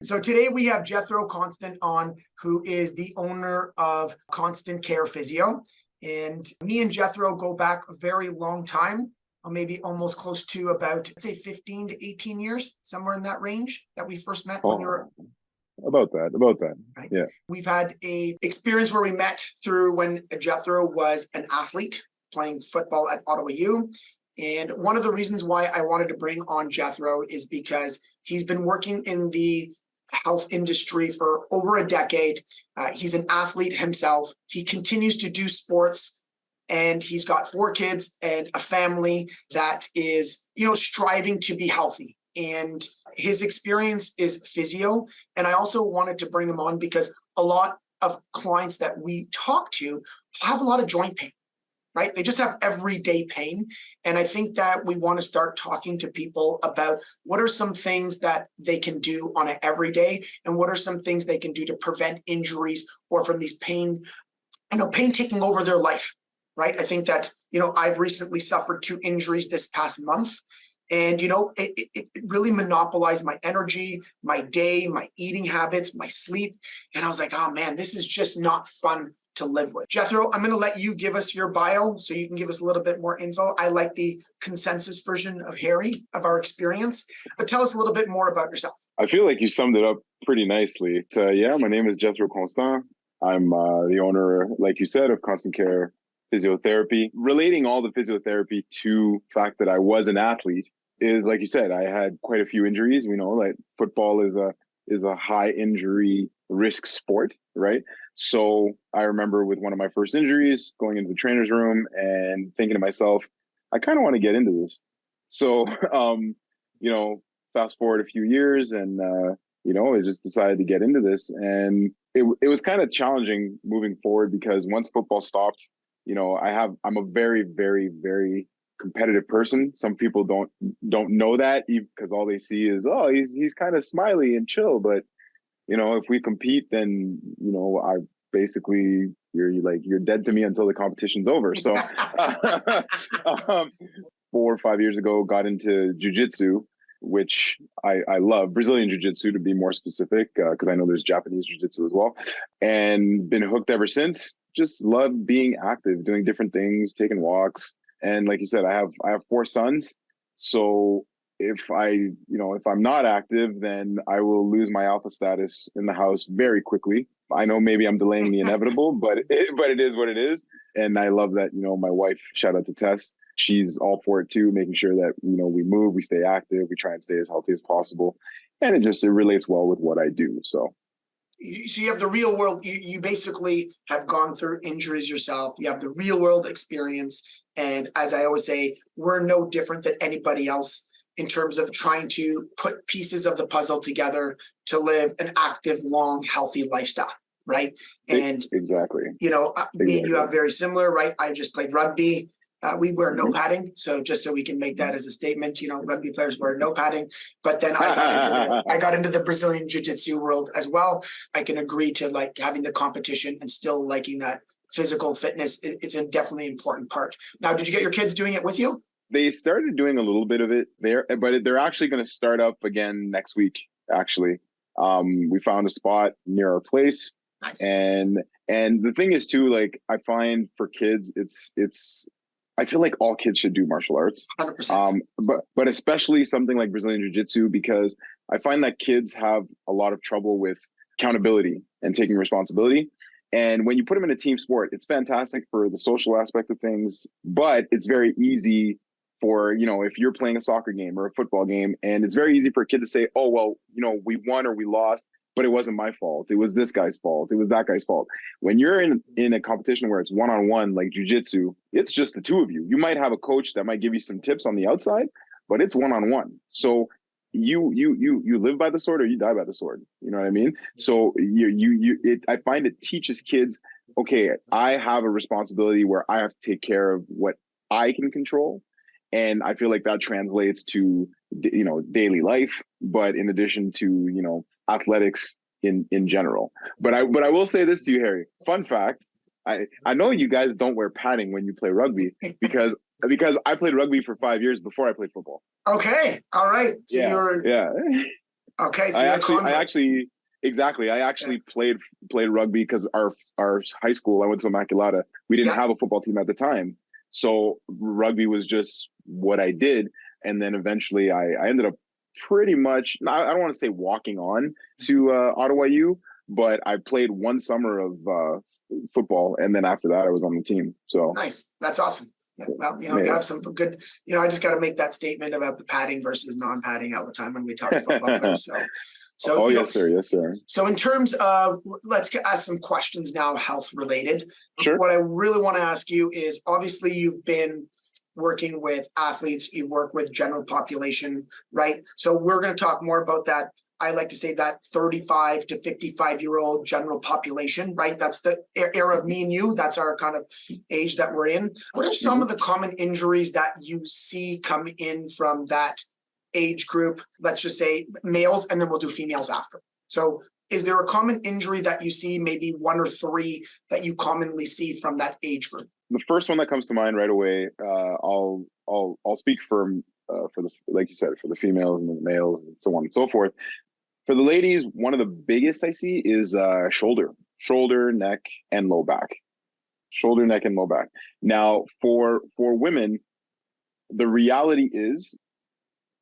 So today we have Jethro Constant on, who is the owner of Constant Care Physio. And me and Jethro go back a very long time, maybe almost close to about, I'd say 15 to 18 years, somewhere in that range that we first met when you were... About that. Right? Yeah. We've had a experience where we met through when Jethro was an athlete playing football at Ottawa U. And one of the reasons why I wanted to bring on Jethro is because he's been working in the health industry for over a decade. He's an athlete himself. He continues to do sports, and he's got 4 kids and a family that is, striving to be healthy. And his experience is physio. And I also wanted to bring him on because a lot of clients that we talk to have a lot of joint pain. Right? They just have everyday pain. And I think that we want to start talking to people about what are some things that they can do on an everyday, and what are some things they can do to prevent injuries or from these pain taking over their life. Right? I think that, I've recently suffered 2 injuries this past month. And, it really monopolized my energy, my day, my eating habits, my sleep. And I was like, oh man, this is just not fun to live with. Jethro, I'm going to let you give us your bio so you can give us a little bit more info. I like the consensus version of Harry of our experience, but tell us a little bit more about yourself. I feel like you summed it up pretty nicely. My name is Jethro Constant. I'm the owner, like you said, of Constant Care Physiotherapy. Relating all the physiotherapy to the fact that I was an athlete is, like you said, I had quite a few injuries. We know that football is a high injury risk sport, right? So I remember with one of my first injuries going into the trainer's room and thinking to myself, I kind of want to get into this. So, fast forward a few years and, I just decided to get into this. And it was kind of challenging moving forward because once football stopped, I'm a very, very, very competitive person. Some people don't know that because all they see is, oh, he's kind of smiley and chill. But if we compete, then I basically you're dead to me until the competition's over. So 4 or 5 years ago, got into jiu-jitsu, which I love, Brazilian Jiu-jitsu to be more specific, because I know there's Japanese Jiu-jitsu as well, and been hooked ever since. Just love being active, doing different things, taking walks. And like you said, I have 4 sons. So if I'm not active, then I will lose my alpha status in the house very quickly. I know maybe I'm delaying the inevitable, but it is what it is. And I love that, my wife, shout out to Tess, she's all for it too, making sure that, we move, we stay active, we try and stay as healthy as possible. And it relates well with what I do. So you have the real world, you basically have gone through injuries yourself. You have the real world experience. And as I always say, we're no different than anybody else in terms of trying to put pieces of the puzzle together to live an active, long, healthy lifestyle, right? And exactly. Me and you have very similar, right? I just played rugby. We wear no padding, so just so we can make that as a statement, rugby players wear no padding. But then I got into the Brazilian Jiu-jitsu world as well. I can agree to like having the competition and still liking that physical fitness. It's a definitely important part. Now, did you get your kids doing it with you? They started doing a little bit of it there, but they're actually going to start up again next week. Actually, we found a spot near our place. Nice. And the thing is too, like I find for kids, I feel like all kids should do martial arts. 100%. But especially something like Brazilian Jiu-jitsu, because I find that kids have a lot of trouble with accountability and taking responsibility. And when you put them in a team sport, it's fantastic for the social aspect of things, but it's very easy for, if you're playing a soccer game or a football game, and it's very easy for a kid to say, oh, well, we won or we lost, but it wasn't my fault. It was this guy's fault. It was that guy's fault. When you're in a competition where it's one-on-one, like jiu-jitsu, it's just the 2 of you. You might have a coach that might give you some tips on the outside, but it's one-on-one. So you live by the sword or you die by the sword. You know what I mean? So I find it teaches kids, okay, I have a responsibility where I have to take care of what I can control. And I feel like that translates to, daily life, but in addition to, athletics in general. But I will say this to you, Harry, fun fact. I know you guys don't wear padding when you play rugby because I played rugby for 5 years before I played football. Okay. All right. So yeah. Okay, so I you're a actually, I convert. actually, exactly. I Yeah. actually played rugby because our high school, I went to Immaculata. We didn't Yeah. have a football team at the time, so rugby was just what I did. And then eventually, I ended up pretty much. I don't want to say walking on to Ottawa U, but I played one summer of football, and then after that, I was on the team. So Nice. That's awesome. Yeah. Well, you yeah. have some good, I just got to make that statement about the padding versus non-padding all the time when we talk to football players. So, Oh yes, sir. Yes, sir. so in terms of, let's ask some questions now, health related. Sure. What I really want to ask you is, obviously you've been working with athletes, you've worked with general population, right? So we're going to talk more about that. I like to say that 35 to 55-year-old general population, right? That's the era of me and you. That's our kind of age that we're in. What are some of the common injuries that you see come in from that age group? Let's just say males, and then we'll do females after. So is there a common injury that you see, maybe one or three that you commonly see from that age group? The first one that comes to mind right away, I'll speak for the, like you said, for the females and the males and so on and so forth. For the ladies, one of the biggest I see is shoulder, neck, and low back. Shoulder, neck, and low back. Now, for women, the reality is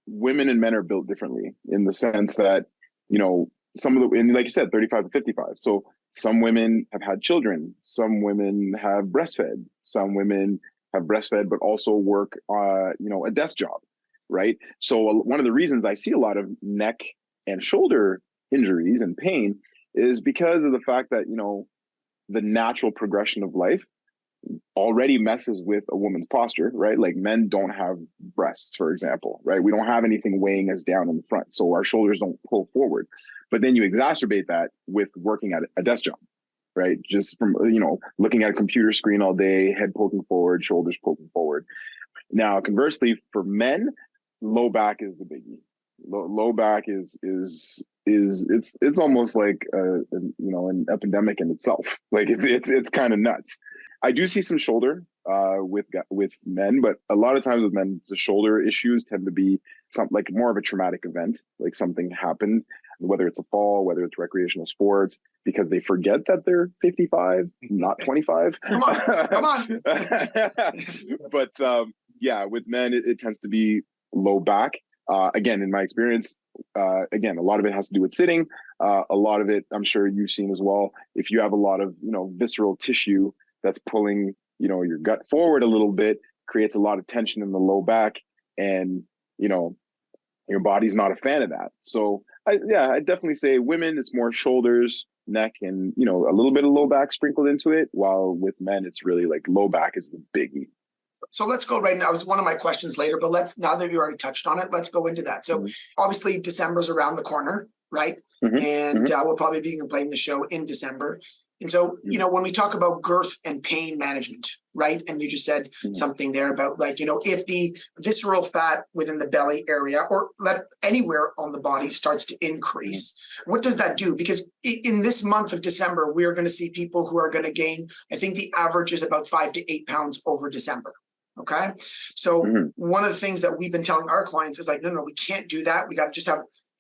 women and men are built differently in the sense that, some of the, and like you said, 35 to 55. So some women have had children, some women have breastfed, some women have breastfed, but also work, a desk job, right? So one of the reasons I see a lot of neck and shoulder injuries and pain is because of the fact that, the natural progression of life already messes with a woman's posture, right? Like men don't have breasts, for example, right? We don't have anything weighing us down in the front. So our shoulders don't pull forward. But then you exacerbate that with working at a desk job, right? Just from, looking at a computer screen all day, head poking forward, shoulders poking forward. Now, conversely, for men, low back is the biggie. Low back is it's almost like an epidemic in itself. Like it's kind of nuts. I do see some shoulder with men, but a lot of times with men, the shoulder issues tend to be something like more of a traumatic event, like something happened, whether it's a fall, whether it's recreational sports, because they forget that they're 55, not 25. Come on. But yeah, with men, it tends to be low back. Again, in my experience, again, a lot of it has to do with sitting. A lot of it, I'm sure you've seen as well. If you have a lot of, visceral tissue that's pulling, your gut forward a little bit, creates a lot of tension in the low back, and, your body's not a fan of that. So I definitely say women, it's more shoulders, neck, and, a little bit of low back sprinkled into it. While with men, it's really like low back is the biggie. So let's go right now. It was one of my questions later, but now that you already touched on it, let's go into that. So obviously December's around the corner, right? And we'll probably be playing the show in December. And so, when we talk about girth and pain management, right? And you just said something there about if the visceral fat within the belly area or anywhere on the body starts to increase, what does that do? Because in this month of December, we are going to see people who are going to gain, I think the average is about 5 to 8 pounds over December. Okay. So one of the things that we've been telling our clients is no, we can't do that. We got to just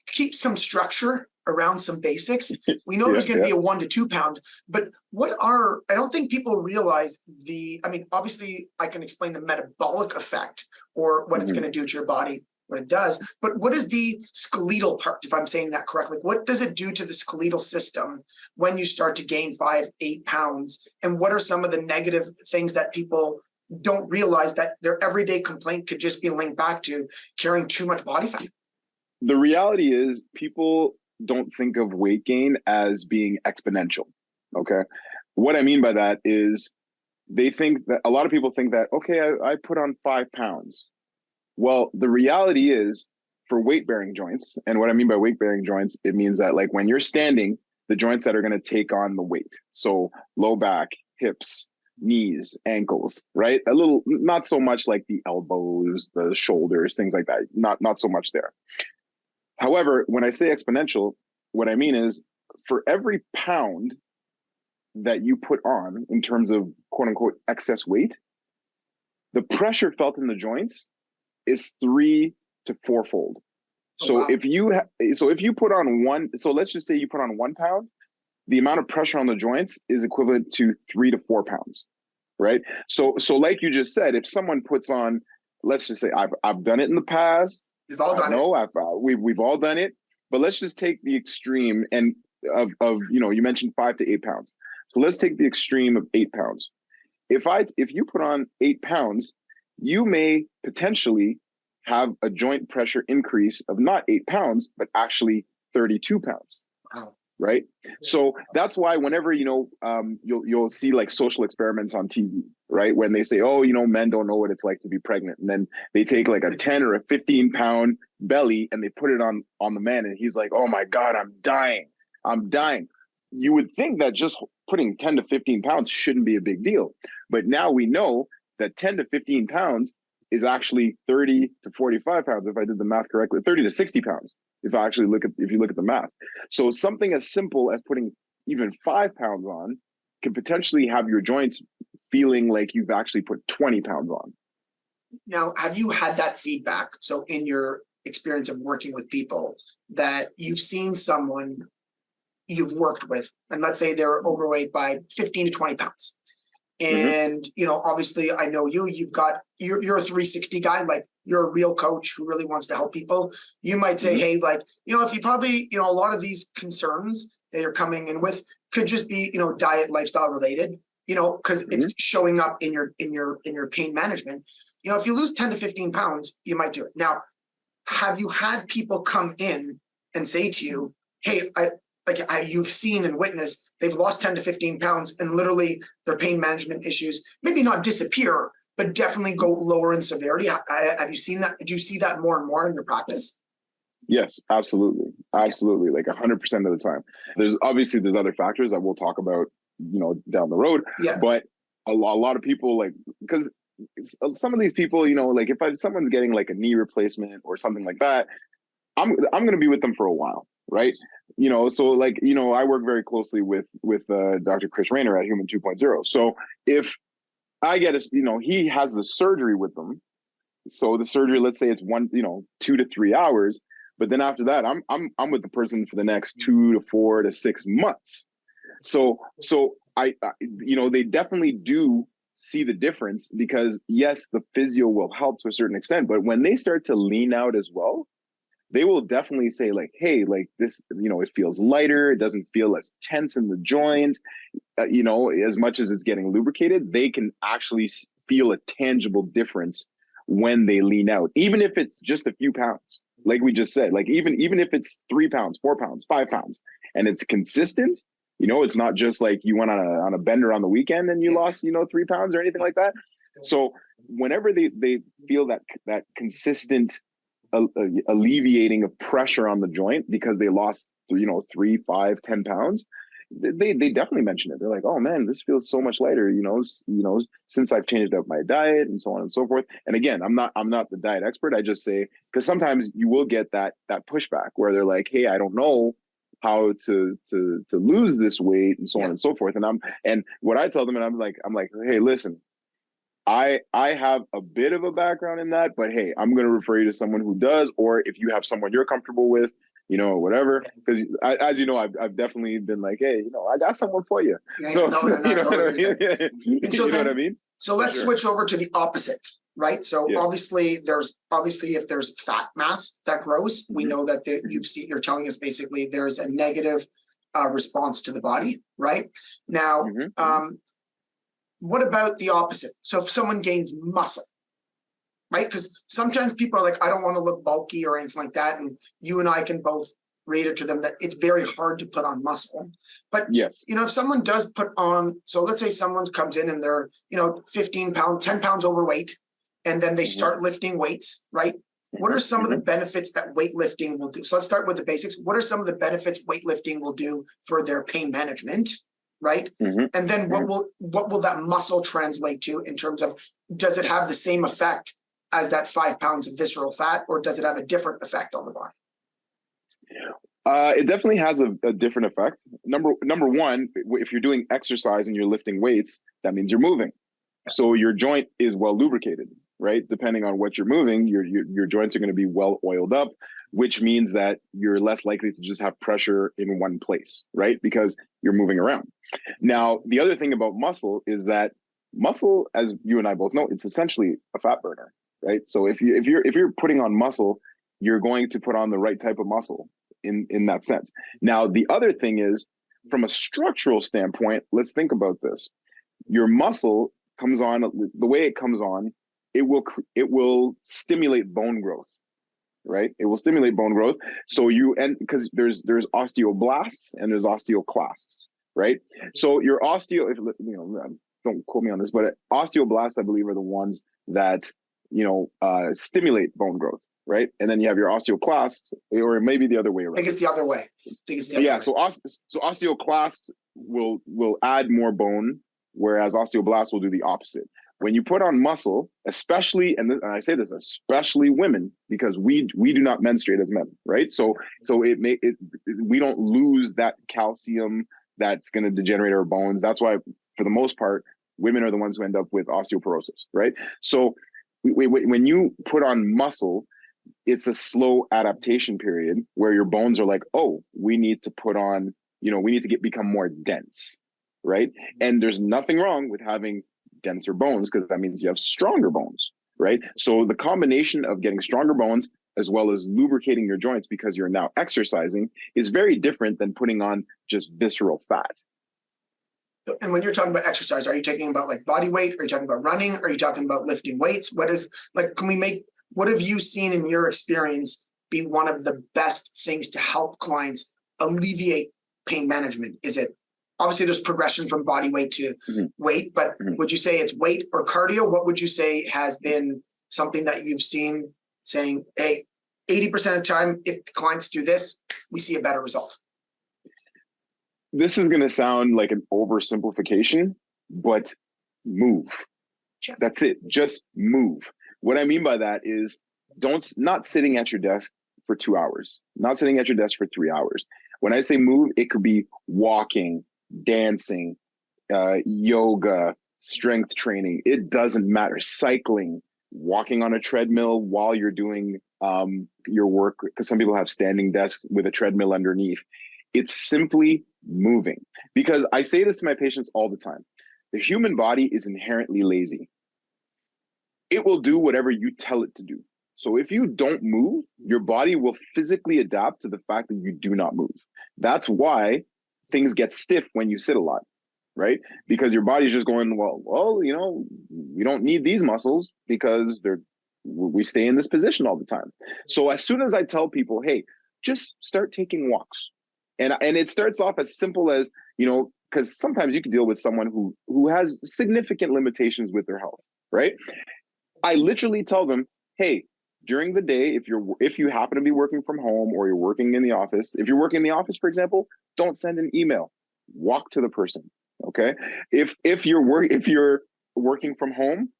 keep some structure around some basics. We know there's going to be a 1 to 2 pound, but I don't think people realize obviously I can explain the metabolic effect or what it's going to do to your body, what it does, but what is the skeletal part, if I'm saying that correctly? What does it do to the skeletal system when you start to gain 5, 8 pounds? And what are some of the negative things that people don't realize that their everyday complaint could just be linked back to carrying too much body fat? The reality is people don't think of weight gain as being exponential. Okay. What I mean by that is they think that a lot of people think that, okay, I put on 5 pounds. Well, the reality is for weight bearing joints, and what I mean by weight bearing joints, it means that like when you're standing, the joints that are going to take on the weight. So low back, hips, knees, ankles, right? A little, not so much like the elbows, the shoulders, things like that. Not so much there. However, when I say exponential, what I mean is for every pound that you put on in terms of quote unquote excess weight, the pressure felt in the joints is 3 to 4-fold. So wow. if you put on let's just say you put on 1 pound, the amount of pressure on the joints is equivalent to 3 to 4 pounds, right? So like you just said, if someone puts on, let's just say I've done it in the past. We've all done it. We've all done it, but let's just take the extreme and of you mentioned 5 to 8 pounds. So let's take the extreme of 8 pounds. If you put on 8 pounds, you may potentially have a joint pressure increase of not 8 pounds, but actually 32 pounds. Wow. Right. So that's why whenever, you'll see like social experiments on TV, right? When they say, oh, men don't know what it's like to be pregnant. And then they take like a 10 or a 15 pound belly and they put it on the man. And he's like, oh my God, I'm dying. You would think that just putting 10 to 15 pounds shouldn't be a big deal. But now we know that 10 to 15 pounds is actually 30 to 45 pounds. If I did the math correctly, 30 to 60 pounds. If you look at the math. So something as simple as putting even 5 pounds on can potentially have your joints feeling like you've actually put 20 pounds on. Now, have you had that feedback? So in your experience of working with people, that you've seen someone you've worked with, and let's say they're overweight by 15 to 20 pounds. And, obviously I know you're a 360 guy, like you're a real coach who really wants to help people. You might say, hey, like, if you probably, a lot of these concerns that you're coming in with could just be, diet, lifestyle related, because it's showing up in your pain management. If you lose 10 to 15 pounds, you might do it. Now, have you had people come in and say to you, hey, you've seen and witnessed, they've lost 10 to 15 pounds and literally their pain management issues, maybe not disappear, but definitely go lower in severity. Have you seen that? Do you see that more and more in your practice? Yes, absolutely. Absolutely. Like 100% of the time. There's other factors that we'll talk about, down the road, but a lot of people, like, because some of these people, like if someone's getting like a knee replacement or something like that, I'm going to be with them for a while. Right. So like, I work very closely with Dr. Chris Rayner at Human 2.0. So if I get he has the surgery with them. So the surgery, let's say it's 2 to 3 hours, but then after that, I'm with the person for the next 2 to 4 to 6 months. So I they definitely do see the difference, because yes, the physio will help to a certain extent, but when they start to lean out as well, they will definitely say like, hey, like this, it feels lighter. It doesn't feel as tense in the joint, as much as it's getting lubricated. They can actually feel a tangible difference when they lean out, even if it's just a few pounds, like we just said, like even if it's 3 pounds, 4 pounds, 5 pounds, and it's consistent, it's not just like you went on a bender on the weekend and you lost, 3 pounds or anything like that. So whenever they feel that consistent alleviating of pressure on the joint because they lost 3, 5, 10 pounds, they definitely mention it. They're like, oh man, this feels so much lighter, since I've changed up my diet and so on and so forth. And again, I'm not the diet expert. I just say, because sometimes you will get that pushback where they're like, hey, I don't know how to lose this weight and so on and so forth. And what I tell them, and I'm like, hey, listen, I have a bit of a background in that, but hey, I'm going to refer you to someone who does, or if you have someone you're comfortable with, whatever. Because as you know, I've definitely been like, hey, I got someone for you. So you know what I mean? So let's switch over to the opposite, right? So obviously if there's fat mass that grows, we know that you're telling us basically there's a negative response to the body, right? Now, what about the opposite? So if someone gains muscle, right? Because sometimes people are like, I don't want to look bulky or anything like that. And you and I can both reiter to them that it's very hard to put on muscle. But, if someone does put on, so let's say someone comes in and they're, 15 pounds, 10 pounds overweight, and then they start lifting weights, right? What are some of the benefits that weightlifting will do? So let's start with the basics. What are some of the benefits weightlifting will do for their pain management? Right. And then what will that muscle translate to in terms of, does it have the same effect as that 5 pounds of visceral fat, or does it have a different effect on the body? It definitely has a different effect. Number one, if you're doing exercise and you're lifting weights, that means you're moving. So your joint is well lubricated, right? Depending on what you're moving, your joints are going to be well oiled up. which means that you're less likely to just have pressure in one place, right? Because you're moving around. Now, the other thing about muscle is that muscle, as you and I both know, it's essentially a fat burner, right? So if you're putting on muscle, you're going to put on the right type of muscle in that sense. Now, the other thing is, from a structural standpoint, let's think about this. Your muscle comes on, the way it comes on, it will stimulate bone growth, right? It will stimulate bone growth. So because there's osteoblasts and there's osteoclasts, right? So your don't quote me on this, but osteoblasts, I believe, are the ones that stimulate bone growth, right? And then you have your osteoclasts, or maybe the other way around. I think it's the other way. Yeah. So osteoclasts will add more bone, whereas osteoblasts will do the opposite. When you put on muscle, especially, and I say this, especially women, because we do not menstruate as men, right? So we don't lose that calcium that's going to degenerate our bones. That's why, for the most part, women are the ones who end up with osteoporosis, right? So when you put on muscle, it's a slow adaptation period where your bones are like, oh, we need to put on, we need to become more dense, right? And there's nothing wrong with having denser bones, because that means you have stronger bones, right? So the combination of getting stronger bones as well as lubricating your joints because you're now exercising is very different than putting on just visceral fat. And when you're talking about exercise, are you talking about like body weight? Are you talking about running? Are you talking about lifting weights? What have you seen in your experience be one of the best things to help clients alleviate pain management? Is it, obviously there's progression from body weight to weight, but would you say it's weight or cardio? What would you say has been something that you've seen saying, hey, 80% of the time, if clients do this, we see a better result? This is going to sound like an oversimplification, but move. Sure. That's it. Just move. What I mean by that is not sitting at your desk for 2 hours, not sitting at your desk for 3 hours. When I say move, it could be walking, dancing, yoga, strength training. It doesn't matter. Cycling, walking on a treadmill while you're doing your work, because some people have standing desks with a treadmill underneath. It's simply moving. Because I say this to my patients all the time. The human body is inherently lazy. It will do whatever you tell it to do. So if you don't move, your body will physically adapt to the fact that you do not move. That's why things get stiff when you sit a lot, right? Because your body's just going, well, we don't need these muscles because we stay in this position all the time. So as soon as I tell people, hey, just start taking walks. And it starts off as simple as, because sometimes you can deal with someone who has significant limitations with their health, right? I literally tell them, hey, during the day, if you happen to be working from home or you're working in the office, if you're working in the office, for example, don't send an email. Walk to the person. Okay. If you're working from home,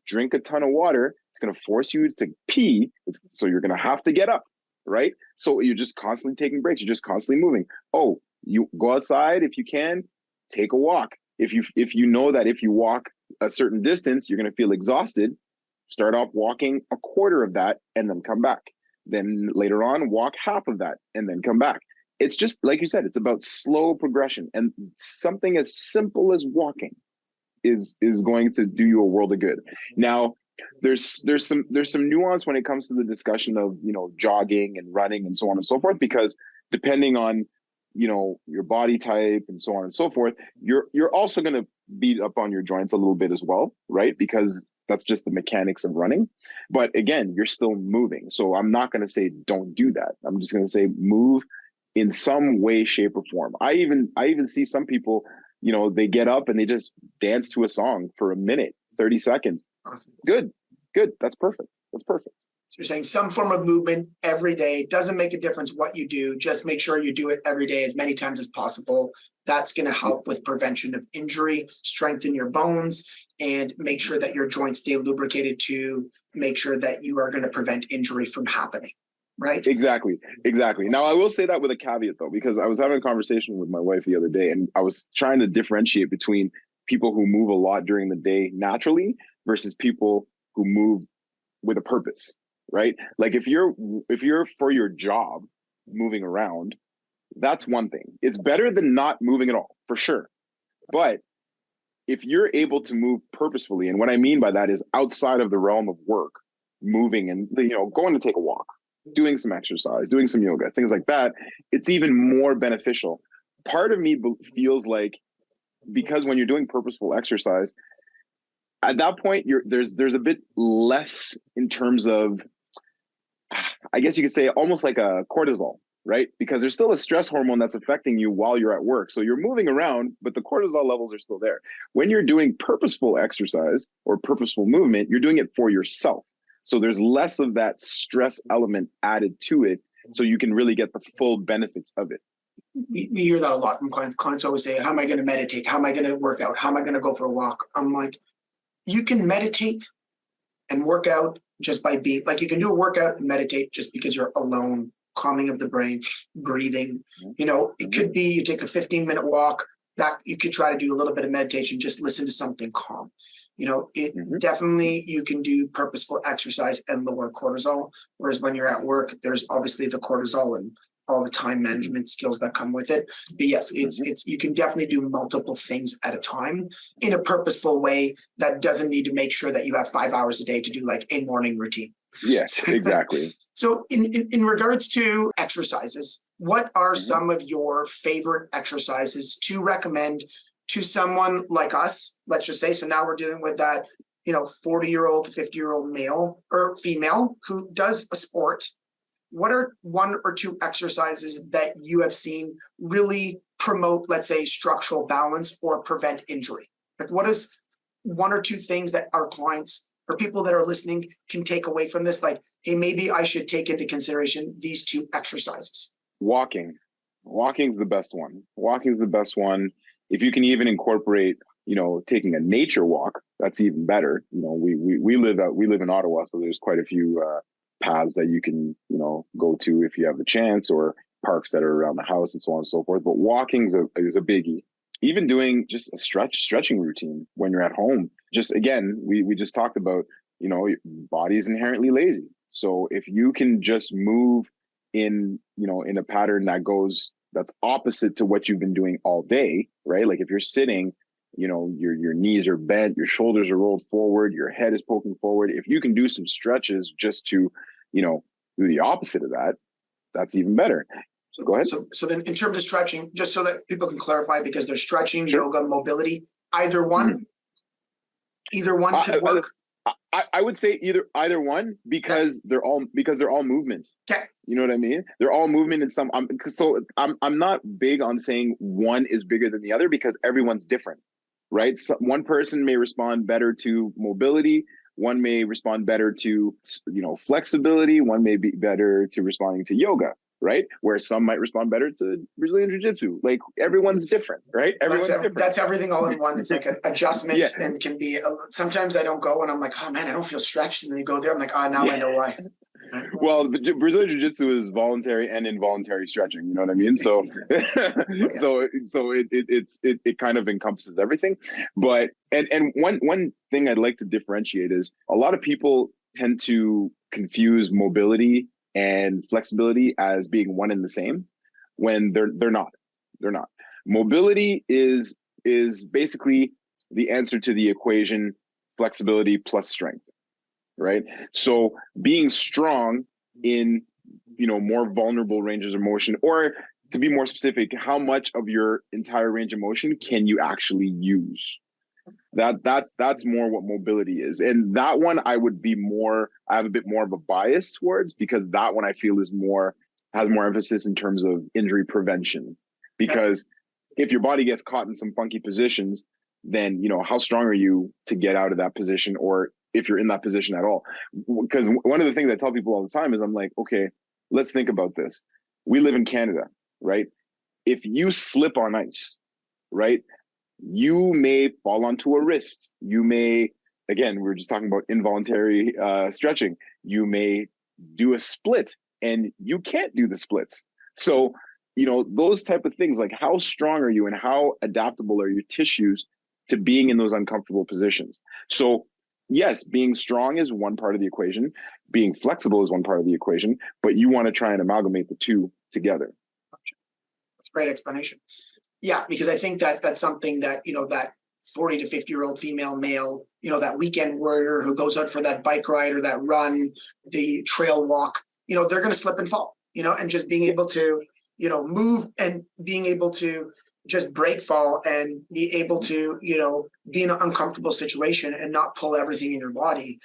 drink a ton of water. It's going to force you to pee. So you're going to have to get up. Right. So you're just constantly taking breaks. You're just constantly moving. Oh, you go outside if you can, take a walk. If you know that if you walk a certain distance, you're going to feel exhausted, start off walking a quarter of that and then come back. Then later on, walk half of that and then come back. It's just like you said, it's about slow progression, and something as simple as walking is going to do you a world of good. Now, there's some nuance when it comes to the discussion of jogging and running and so on and so forth, because depending on your body type and so on and so forth, you're also going to beat up on your joints a little bit as well, right? Because that's just the mechanics of running. But again, you're still moving. So I'm not going to say don't do that. I'm just going to say move in some way, shape, or form. I even see some people, they get up and they just dance to a song for a minute, 30 seconds. Awesome. Good. That's perfect. So you're saying some form of movement every day. Doesn't make a difference what you do. Just make sure you do it every day as many times as possible. That's going to help with prevention of injury, strengthen your bones, and make sure that your joints stay lubricated to make sure that you are going to prevent injury from happening. Right? Exactly. Now, I will say that with a caveat, though, because I was having a conversation with my wife the other day, and I was trying to differentiate between people who move a lot during the day naturally versus people who move with a purpose, right? Like if you're for your job moving around, that's one thing. It's better than not moving at all, for sure. But if you're able to move purposefully, and what I mean by that is outside of the realm of work, moving and, you know, going to take a walk, doing some exercise, doing some yoga, things like that, it's even more beneficial. Part of me feels like, because when you're doing purposeful exercise, at that point, there's a bit less in terms of, I guess you could say, almost like a cortisol, right? Because there's still a stress hormone that's affecting you while you're at work. So you're moving around, but the cortisol levels are still there. When you're doing purposeful exercise or purposeful movement, you're doing it for yourself. So there's less of that stress element added to it. So you can really get the full benefits of it. We hear that a lot from clients. Clients always say, how am I going to meditate? How am I going to work out? How am I going to go for a walk? I'm like, you can meditate and work out just by being, like, you can do a workout and meditate just because you're alone, calming of the brain, breathing. You know, it could be you take a 15-minute walk, that you could try to do a little bit of meditation, just listen to something calm. You know, it definitely, you can do purposeful exercise and lower cortisol. Whereas when you're at work, there's obviously the cortisol and all the time management skills that come with it. But yes, it's you can definitely do multiple things at a time in a purposeful way that doesn't need to make sure that you have 5 hours a day to do like a morning routine. Yes, exactly. So in regards to exercises, what are some of your favorite exercises to recommend to someone like us? Let's just say, so now we're dealing with that, you know, 40-year-old to 50-year-old male or female who does a sport. What are one or two exercises that you have seen really promote, let's say, structural balance or prevent injury? Like, what is one or two things that our clients or people that are listening can take away from this? Like, hey, maybe I should take into consideration these two exercises. Walking's the best one. Walking's the best one. If you can even incorporate, you know, taking a nature walk, that's even better. You know, we live in Ottawa, so there's quite a few paths that you can, you know, go to if you have the chance, or parks that are around the house and so on and so forth. But walking is a biggie. Even doing just a stretching routine when you're at home. Just, again, we just talked about, you know, your body is inherently lazy. So if you can just move in, you know, in a pattern that's opposite to what you've been doing all day, right? Like if you're sitting, you know, your knees are bent, your shoulders are rolled forward, your head is poking forward. If you can do some stretches just to, you know, do the opposite of that, that's even better. So go ahead. So then in terms of stretching, just so that people can clarify, because there's stretching, yoga, mobility, either one could work. I would say either one, because they're all movement. Okay. You know what I mean? They're all movement in some. I'm not big on saying one is bigger than the other, because everyone's different, right? So one person may respond better to mobility. One may respond better to, you know, flexibility. One may be better to responding to yoga, right? Where some might respond better to Brazilian Jiu-jitsu. Like, everyone's different, right? That's everything all in one. It's like an adjustment, and can be, sometimes I don't go and I'm like, oh man, I don't feel stretched. And then you go there, I'm like, oh, now I know why. Well, the Brazilian Jiu-Jitsu is voluntary and involuntary stretching. You know what I mean? So, it kind of encompasses everything. But and one thing I'd like to differentiate is, a lot of people tend to confuse mobility and flexibility as being one and the same, when they're not. They're not. Mobility is basically the answer to the equation flexibility plus strength. Right. So being strong in, you know, more vulnerable ranges of motion, or to be more specific, how much of your entire range of motion can you actually use? That's more what mobility is. And that one I have a bit more of a bias towards, because that one I feel has more emphasis in terms of injury prevention. Because if your body gets caught in some funky positions, then, you know, how strong are you to get out of that position, or if you're in that position at all? Because one of the things I tell people all the time is, I'm like, okay, let's think about this. We live in Canada, right? If you slip on ice, right, you may fall onto a wrist. You may, again, we were just talking about involuntary stretching. You may do a split and you can't do the splits. So, you know, those type of things, like how strong are you and how adaptable are your tissues to being in those uncomfortable positions? So yes, being strong is one part of the equation. being flexible is one part of the equation, but you want to try and amalgamate the two together. That's a great explanation. Yeah, because I think that that's something that, that 40 to 50-year-old female, male, that weekend warrior who goes out for that bike ride or that run, the trail walk, they're going to slip and fall, and just being able to, move and being able to just break fall and be able to, be in an uncomfortable situation and not pull everything in your body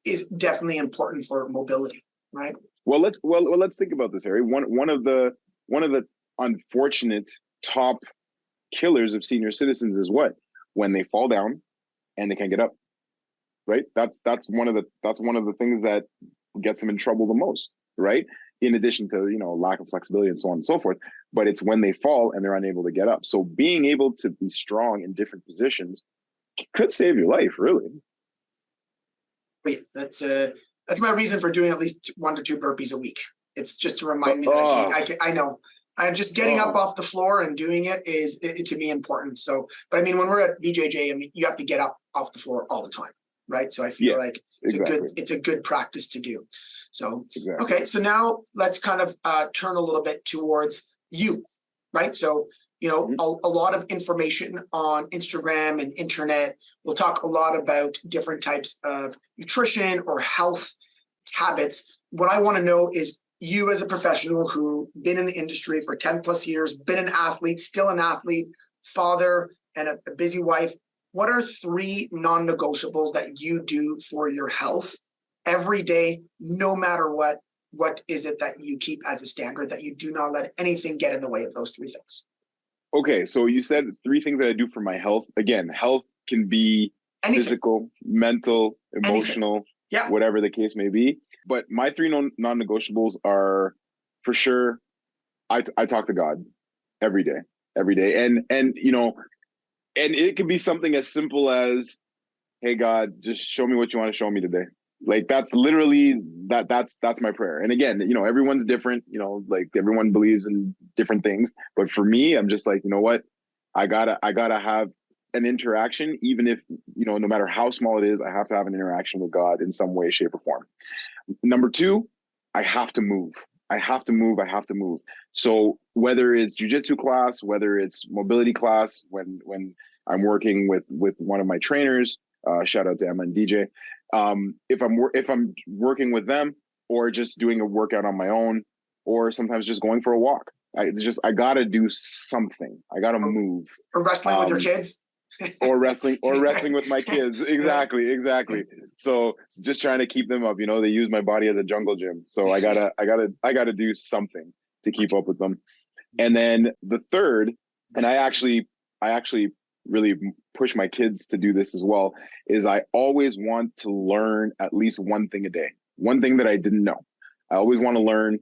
is definitely important for mobility, right? Well, let's think about this, Harry. One of the unfortunate top killers of senior citizens is what? When they fall down and they can't get up. Right? That's one of the things that gets them in trouble the most, right? In addition to, lack of flexibility and so on and so forth, but it's when they fall and they're unable to get up. So being able to be strong in different positions could save your life, really. Wait, that's my reason for doing at least 1 to 2 burpees a week. It's just to remind me that I know. I'm just getting up off the floor and doing it is to me important. So, but I mean, when we're at BJJ, you have to get up off the floor all the time, right? So I feel like it's a good practice to do. So, okay. So now let's kind of turn a little bit towards you, right? So, a lot of information on Instagram and internet. We'll talk a lot about different types of nutrition or health habits. What I want to know is you as a professional who been in the industry for 10 plus years, been an athlete, still an athlete, father, and a busy wife. What are 3 non-negotiables that you do for your health every day, no matter what? What is it that you keep as a standard that you do not let anything get in the way of those 3 things? Okay, so you said 3 things that I do for my health. Again, health can be anything. Physical, mental, emotional, whatever the case may be. But my 3 non-negotiables are, for sure, I talk to God every day, and it could be something as simple as, hey God, just show me what you want to show me today. Like that's literally that's my prayer. And again, everyone's different, like everyone believes in different things. But for me, I'm just like, you know what? I gotta have an interaction, even if, no matter how small it is, I have to have an interaction with God in some way, shape, or form. Number 2, I have to move. I have to move. So whether it's jiu-jitsu class, whether it's mobility class, when I'm working with one of my trainers, shout out to Emma and DJ. If I'm working with them, or just doing a workout on my own, or sometimes just going for a walk, I gotta do something. I gotta move. Or wrestling with your kids. or wrestling with my kids. Exactly. So just trying to keep them up. They use my body as a jungle gym. So I gotta do something to keep up with them. And then the third, and I actually really push my kids to do this as well, is I always want to learn at least one thing a day, one thing that I didn't know. I always want to learn.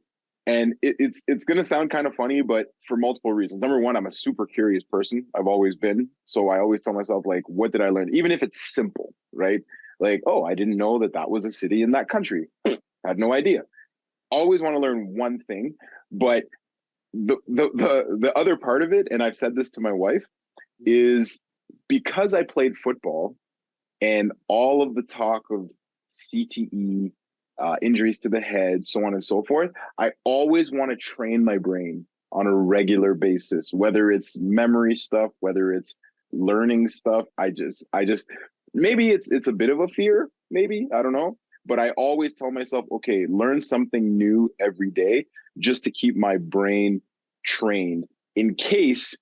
And it's going to sound kind of funny, but for multiple reasons. Number 1, I'm a super curious person. I've always been. So I always tell myself, like, what did I learn? Even if it's simple, right? Like, oh, I didn't know that was a city in that country. I had no idea. Always want to learn one thing. But the other part of it, and I've said this to my wife, is because I played football and all of the talk of CTE, injuries to the head, so on and so forth, I always want to train my brain on a regular basis, whether it's memory stuff, whether it's learning stuff. I just maybe it's a bit of a fear, maybe, I don't know, but I always tell myself, okay, learn something new every day just to keep my brain trained in case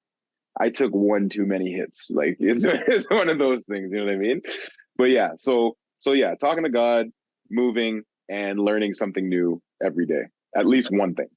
I took one too many hits. Like it's one of those things, you know what I mean? But yeah, so yeah, talking to God, moving, and learning something new every day, at least one thing.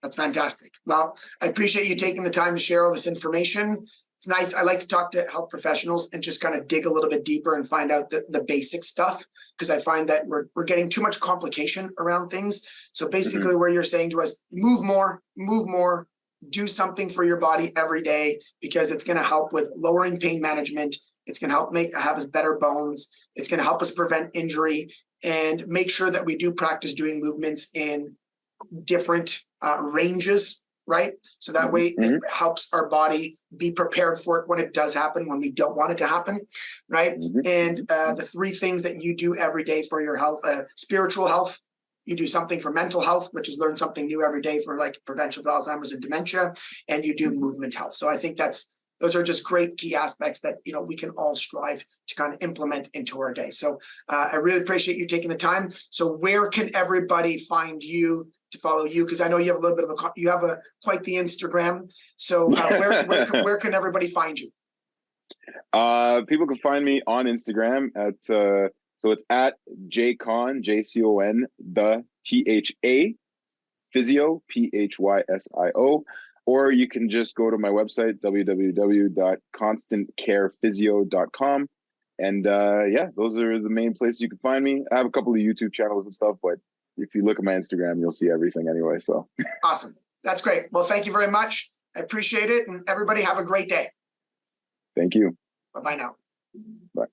That's fantastic. Well, I appreciate you taking the time to share all this information. It's nice. I like to talk to health professionals and just kind of dig a little bit deeper and find out the basic stuff, because I find that we're getting too much complication around things. So basically where you're saying to us, move more, do something for your body every day, because it's going to help with lowering pain management. It's going to help have us better bones. It's going to help us prevent injury and make sure that we do practice doing movements in different ranges, right? So that way it helps our body be prepared for it when it does happen, when we don't want it to happen, right? And the 3 things that you do every day for your health, spiritual health, you do something for mental health, which is learn something new every day for like prevention of Alzheimer's and dementia, and you do movement health. So I think those are just great key aspects that, you know, we can all strive to kind of implement into our day. So I really appreciate you taking the time. So where can everybody find you to follow you? Because I know you have a little bit of quite the Instagram. So where can everybody find you? People can find me on Instagram at so it's at JCon, JCON, the THA Physio, PHYSIO, or you can just go to my website, www.constantcarephysio.com. And yeah, those are the main places you can find me. I have a couple of YouTube channels and stuff, but if you look at my Instagram, you'll see everything anyway. So awesome. That's great. Well, thank you very much. I appreciate it. And everybody have a great day. Thank you. Bye-bye now. Bye.